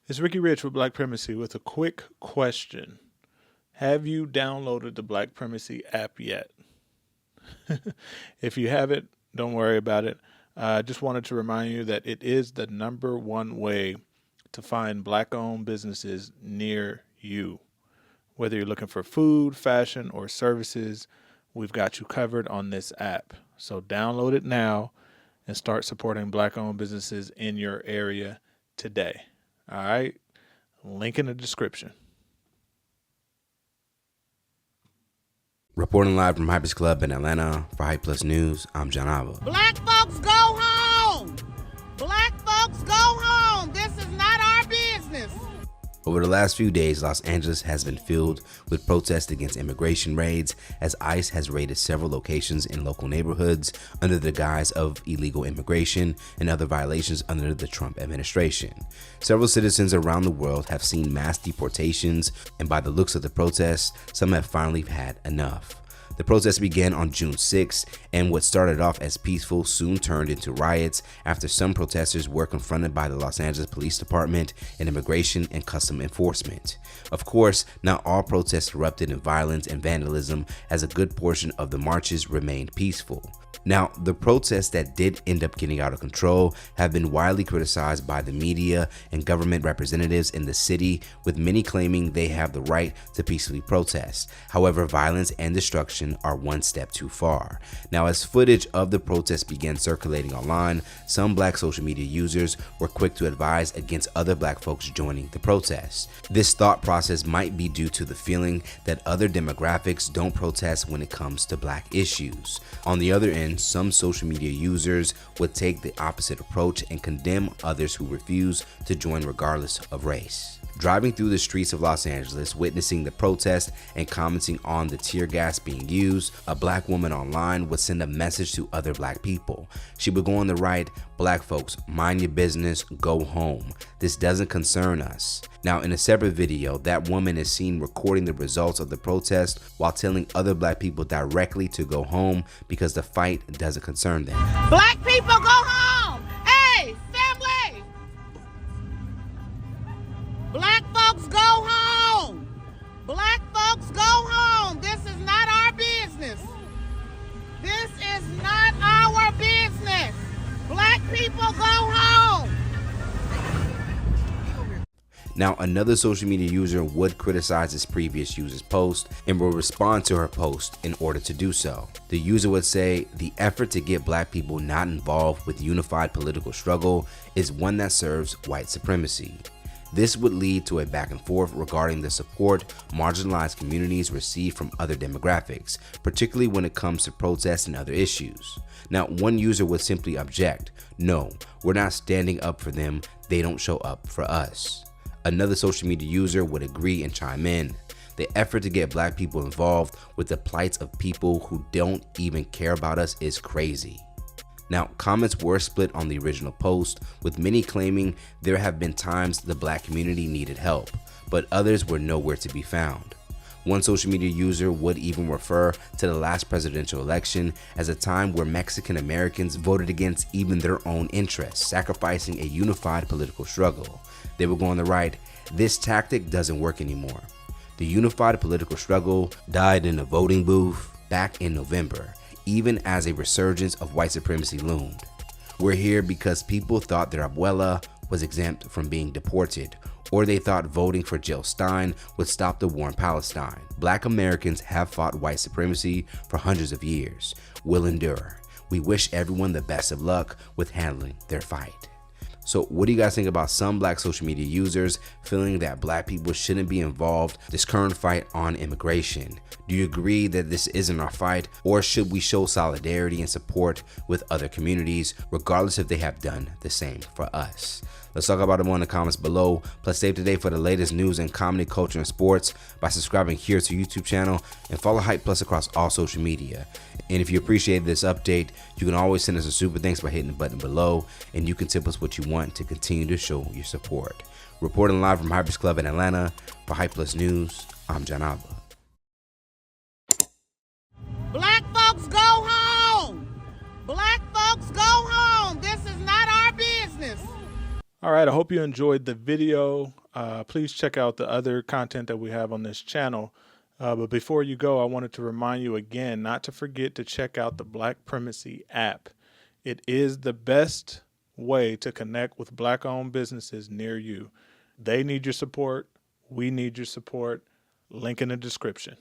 It's Ricky Rich with Black Primacy with a quick question. Have you downloaded the Black Primacy app yet? If you haven't, don't worry about it. I just wanted to remind you that it is the number one way to find black owned businesses near you. Whether you're looking for food, fashion, or services, we've got you covered on this app. So download it now and start supporting black owned businesses in your area today. All right? Link in the description. Reporting live from Hypers Club in Atlanta for Hype Plus News, I'm John Alba. Black folks go home! Black folks go home! This is not our business! Over the last few days, Los Angeles has been filled with protests against immigration raids as ICE has raided several locations in local neighborhoods under the guise of illegal immigration and other violations under the Trump administration. Several citizens around the world have seen mass deportations, and by the looks of the protests, some have finally had enough. The protests began on June 6, and what started off as peaceful soon turned into riots after some protesters were confronted by the Los Angeles Police Department and Immigration and Custom Enforcement. Of course, not all protests erupted in violence and vandalism, as a good portion of the marches remained peaceful. Now, the protests that did end up getting out of control have been widely criticized by the media and government representatives in the city, with many claiming they have the right to peacefully protest. However, violence and destruction are one step too far. Now, as footage of the protests began circulating online, some black social media users were quick to advise against other black folks joining the protests. This thought process might be due to the feeling that other demographics don't protest when it comes to black issues. On the other end, some social media users would take the opposite approach and condemn others who refuse to join regardless of race. Driving through the streets of Los Angeles, witnessing the protest and commenting on the tear gas being used, a black woman online would send a message to other black people. She would go on the right, "Black folks, mind your business, go home. This doesn't concern us." Now, in a separate video, that woman is seen recording the results of the protest while telling other black people directly to go home because the fight doesn't concern them. Black people go home! Hey, family! Black folks go home! Black folks go home! This is not our business! This is not our business! Black people go home! Now, another social media user would criticize this previous user's post and will respond to her post in order to do so. The user would say, "The effort to get black people not involved with unified political struggle is one that serves white supremacy." This would lead to a back and forth regarding the support marginalized communities receive from other demographics, particularly when it comes to protests and other issues. Now, one user would simply object, "No, we're not standing up for them. They don't show up for us." Another social media user would agree and chime in. "The effort to get black people involved with the plights of people who don't even care about us is crazy." Now, comments were split on the original post, with many claiming there have been times the black community needed help, but others were nowhere to be found. One social media user would even refer to the last presidential election as a time where Mexican Americans voted against even their own interests, sacrificing a unified political struggle. They would go on the right, "This tactic doesn't work anymore. The unified political struggle died in a voting booth back in November, even as a resurgence of white supremacy loomed. We're here because people thought their abuela was exempt from being deported, or they thought voting for Jill Stein would stop the war in Palestine. Black Americans have fought white supremacy for hundreds of years. We'll endure. We wish everyone the best of luck with handling their fight." So what do you guys think about some black social media users feeling that black people shouldn't be involved in this current fight on immigration? Do you agree that this isn't our fight, or should we show solidarity and support with other communities, regardless if they have done the same for us? Let's talk about it more in the comments below. Plus, stay up to date for the latest news in comedy, culture, and sports by subscribing here to YouTube channel and follow Hype Plus across all social media. And if you appreciate this update, you can always send us a super thanks by hitting the button below, and you can tip us what you want to continue to show your support. Reporting live from Hypers Club in Atlanta for Hype Plus News, I'm John Alba. Black folks go home! Black folks go home! This is not our business! All right, I hope you enjoyed the video. Please check out the other content that we have on this channel. But before you go, I wanted to remind you again not to forget to check out the Black Primacy app. It is the best way to connect with Black-owned businesses near you. They need your support. We need your support. Link in the description.